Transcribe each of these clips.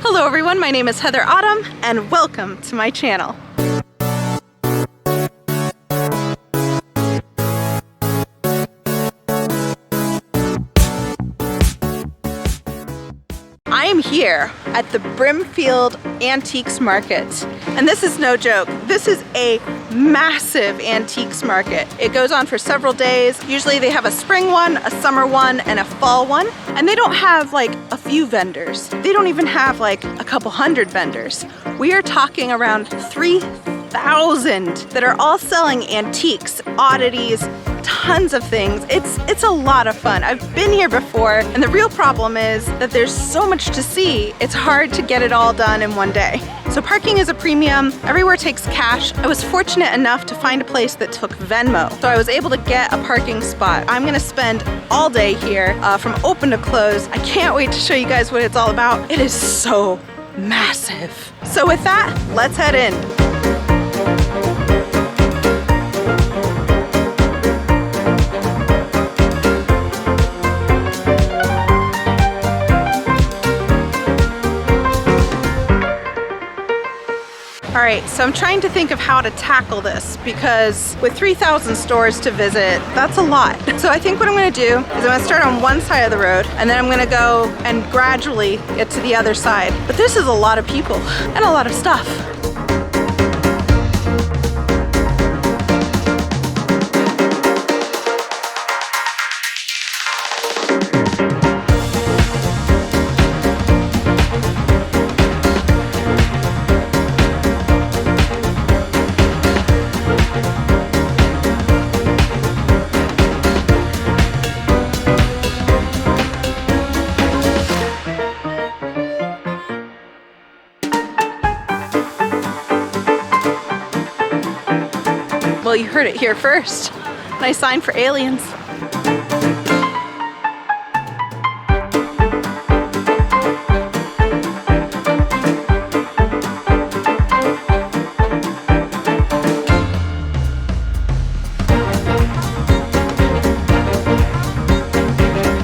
Hello everyone, my name is Heather Autumn and welcome to my channel. I am here at the Brimfield Antiques Market, and this is no joke. This is a massive antiques market. It goes on for several days. Usually they have a spring one, a summer one, and a fall one. And they don't have like a few vendors. They don't even have like a couple hundred vendors. We are talking around 3,000 that are all selling antiques, oddities, tons of things. It's a lot of fun. I've been here before, and the real problem is that there's so much to see. It's hard to get it all done in one day. So parking is a premium. Everywhere takes cash. I was fortunate enough to find a place that took Venmo, so I was able to get a parking spot. I'm gonna spend all day here from open to close. I can't wait to show you guys what it's all about. It is so massive. So with that, let's head in. Alright, so I'm trying to think of how to tackle this because with 3,000 stores to visit, that's a lot. So I think what I'm going to do is I'm going to start on one side of the road and then I'm going to go and gradually get to the other side. But this is a lot of people and a lot of stuff. Well, you heard it here first. Nice sign for aliens.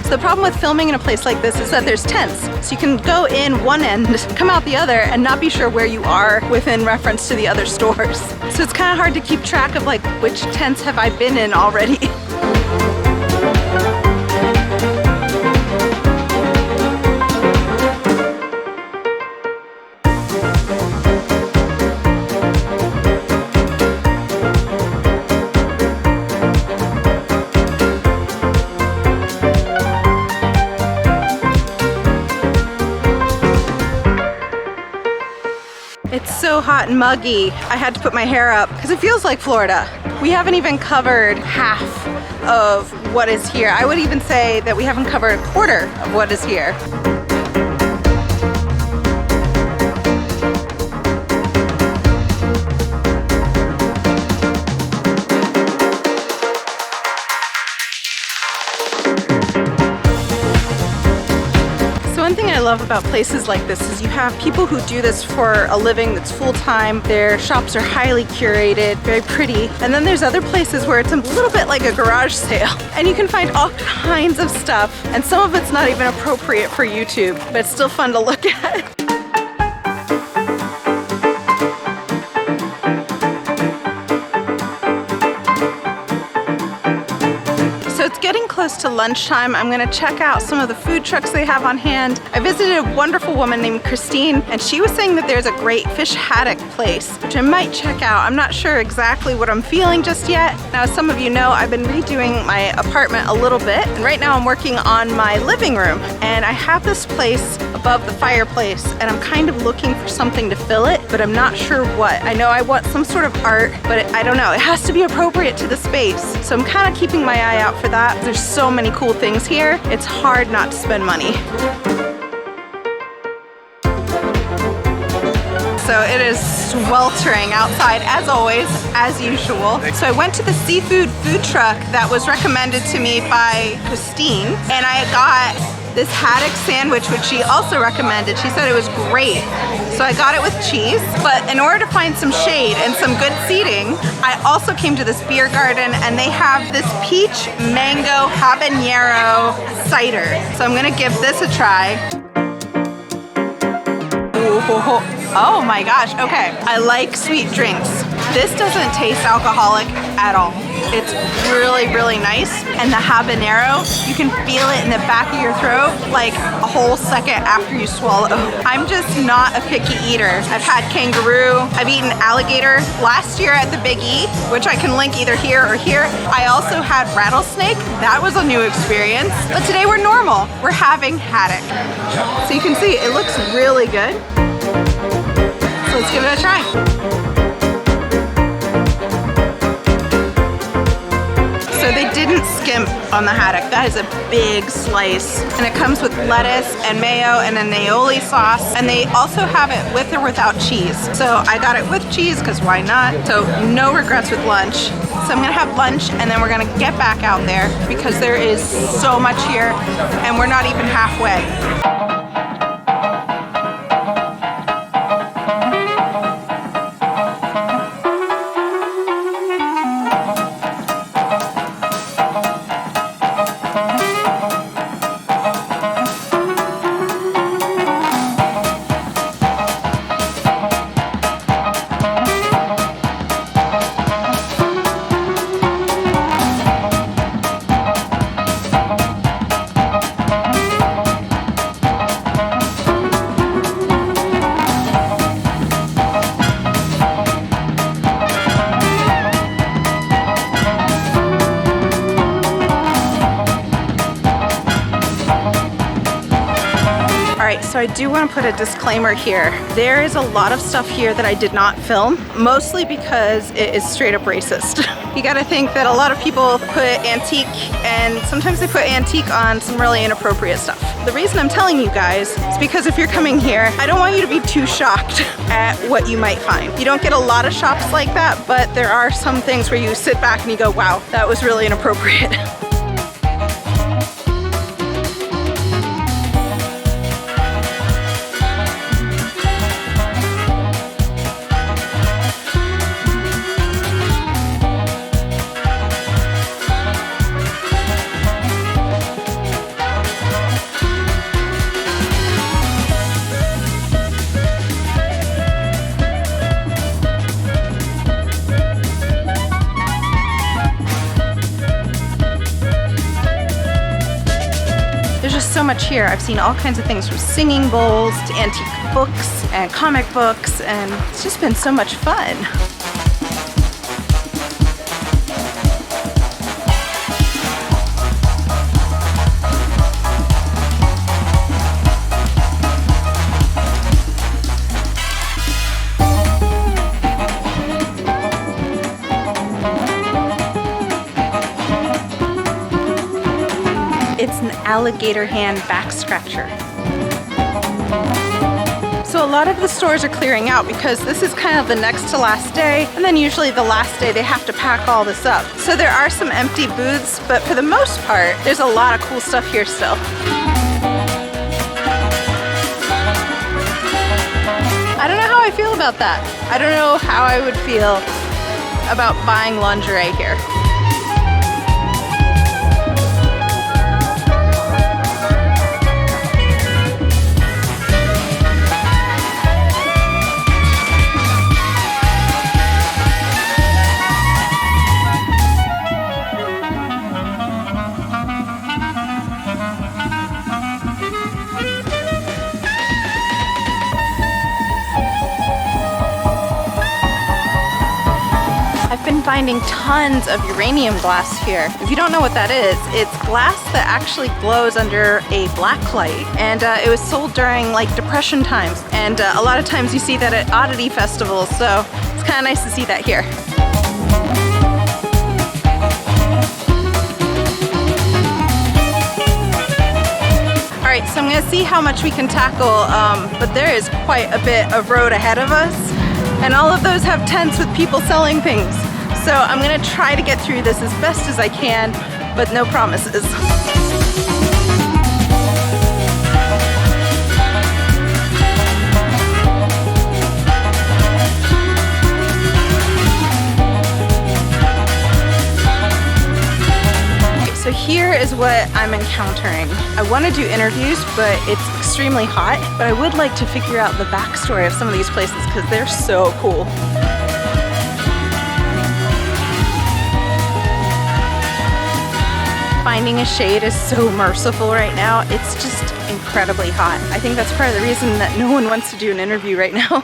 The problem with filming in a place like this is that there's tents. So you can go in one end, come out the other, and not be sure where you are within reference to the other stores. So it's kind of hard to keep track of like which tents have I been in already. It's so hot and muggy. I had to put my hair up because it feels like Florida. We haven't even covered half of what is here. I would even say that we haven't covered a quarter of what is here. One thing I love about places like this is you have people who do this for a living that's full-time. Their shops are highly curated, very pretty. And then there's other places where it's a little bit like a garage sale. And you can find all kinds of stuff. And some of it's not even appropriate for YouTube, but it's still fun to look at. So it's getting close to lunchtime. I'm gonna check out some of the food trucks they have on hand. I visited a wonderful woman named Christine, and she was saying that there's a great fish haddock place, which I might check out. I'm not sure exactly what I'm feeling just yet. Now, as some of you know, I've been redoing my apartment a little bit, and right now I'm working on my living room, and I have this place above the fireplace, and I'm kind of looking for something to fill it, but I'm not sure what. I know I want some sort of art, but I don't know. It has to be appropriate to the space, so I'm kind of keeping my eye out for that. There's so many cool things here. It's hard not to spend money. So it is sweltering outside as always, as usual. So I went to the seafood food truck that was recommended to me by Christine, and I got this haddock sandwich, which she also recommended. She said it was great. So I got it with cheese, but in order to find some shade and some good seating, I also came to this beer garden and they have this peach mango habanero cider. So I'm gonna give this a try. Oh my gosh, okay. I like sweet drinks. This doesn't taste alcoholic at all. It's really, really nice. And the habanero, you can feel it in the back of your throat like a whole second after you swallow. I'm just not a picky eater. I've had kangaroo, I've eaten alligator last year at the Big E, which I can link either here or here. I also had rattlesnake. That was a new experience. But today we're normal. We're having haddock. So you can see it looks really good. So let's give it a try. So they didn't skimp on the haddock. That is a big slice. And it comes with lettuce and mayo and an aioli sauce. And they also have it with or without cheese. So I got it with cheese because why not? So no regrets with lunch. So I'm gonna have lunch and then we're gonna get back out there because there is so much here and we're not even halfway. So I do want to put a disclaimer here. There is a lot of stuff here that I did not film, mostly because it is straight up racist. You gotta think that a lot of people put antique, and sometimes they put antique on some really inappropriate stuff. The reason I'm telling you guys is because if you're coming here, I don't want you to be too shocked at what you might find. You don't get a lot of shops like that, but there are some things where you sit back and you go, wow, that was really inappropriate. So much here. I've seen all kinds of things from singing bowls to antique books and comic books, and it's just been so much fun. It's an alligator hand back scratcher. So a lot of the stores are clearing out because this is kind of the next to last day, and then usually the last day they have to pack all this up. So there are some empty booths, but for the most part, there's a lot of cool stuff here still. I don't know how I feel about that. I don't know how I would feel about buying lingerie here. Finding tons of uranium glass here. If you don't know what that is, it's glass that actually glows under a black light, and it was sold during like Depression times, and a lot of times you see that at oddity festivals, so it's kind of nice to see that here. Alright, so I'm going to see how much we can tackle, but there is quite a bit of road ahead of us, and all of those have tents with people selling things. So I'm gonna try to get through this as best as I can, but no promises. Okay, so here is is what I'm encountering. I want to do interviews, but it's extremely hot. But I would like to figure out the backstory of some of these places because they're so cool. Finding a shade is so merciful right now. It's just incredibly hot. I think that's part of the reason that no one wants to do an interview right now.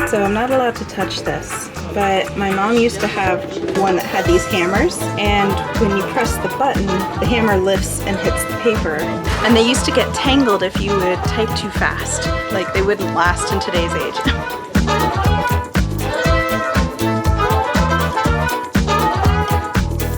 So I'm not allowed to touch this, but my mom used to have one that had these hammers, and when you press the button, the hammer lifts and hits the paper. And they used to get tangled if you would type too fast. Like, they wouldn't last in today's age.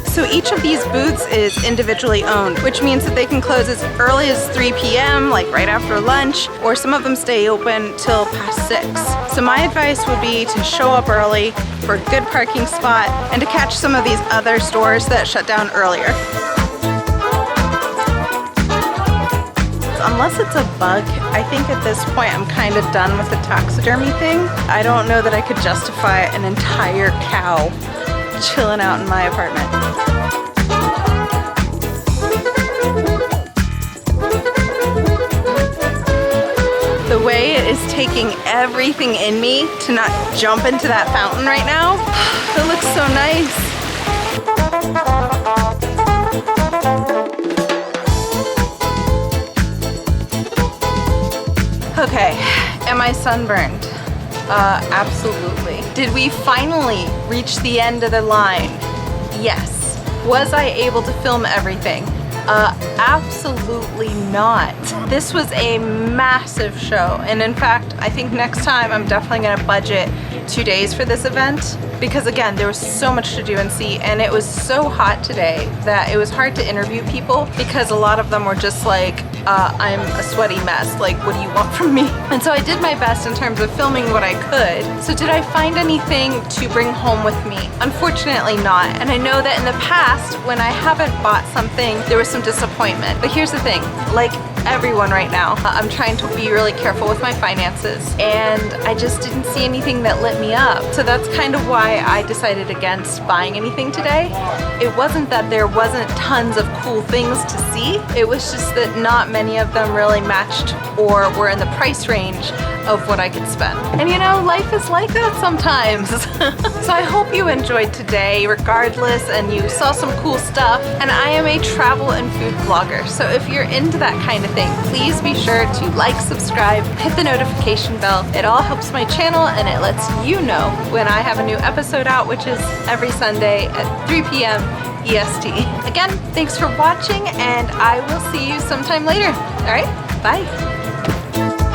So each of these booths is individually owned, which means that they can close as early as 3 p.m., like right after lunch, or some of them stay open till past 6. So my advice would be to show up early for a good parking spot and to catch some of these other stores that shut down earlier. Unless it's a bug, I think at this point I'm kind of done with the taxidermy thing. I don't know that I could justify an entire cow chilling out in my apartment. The way it is taking everything in me to not jump into that fountain right now, it looks so nice. Okay, am I sunburned? Absolutely. Did we finally reach the end of the line? Yes. Was I able to film everything? Absolutely not. This was a massive show, and in fact, I think next time I'm definitely gonna budget 2 days for this event, because again, there was so much to do and see, and it was so hot today that it was hard to interview people because a lot of them were just like, I'm a sweaty mess, like, what do you want from me? And so I did my best in terms of filming what I could. So did I find anything to bring home with me? Unfortunately not. And I know that in the past, when I haven't bought something, there was some disappointment. But here's the thing, like everyone right now, I'm trying to be really careful with my finances, and I just didn't see anything that lit me up. So that's kind of why I decided against buying anything today. It wasn't that there wasn't tons of cool things to see, it was just that not many of them really matched or were in the price range of what I could spend. And you know, life is like that sometimes. So I hope you enjoyed today regardless, and you saw some cool stuff. And I am a travel and food vlogger, so if you're into that kind of thing, please be sure to like, subscribe, hit the notification bell. It all helps my channel, and it lets you know when I have a new episode out, which is every Sunday at 3 p.m. EST. Again, thanks for watching, and I will see you sometime later. All right, bye.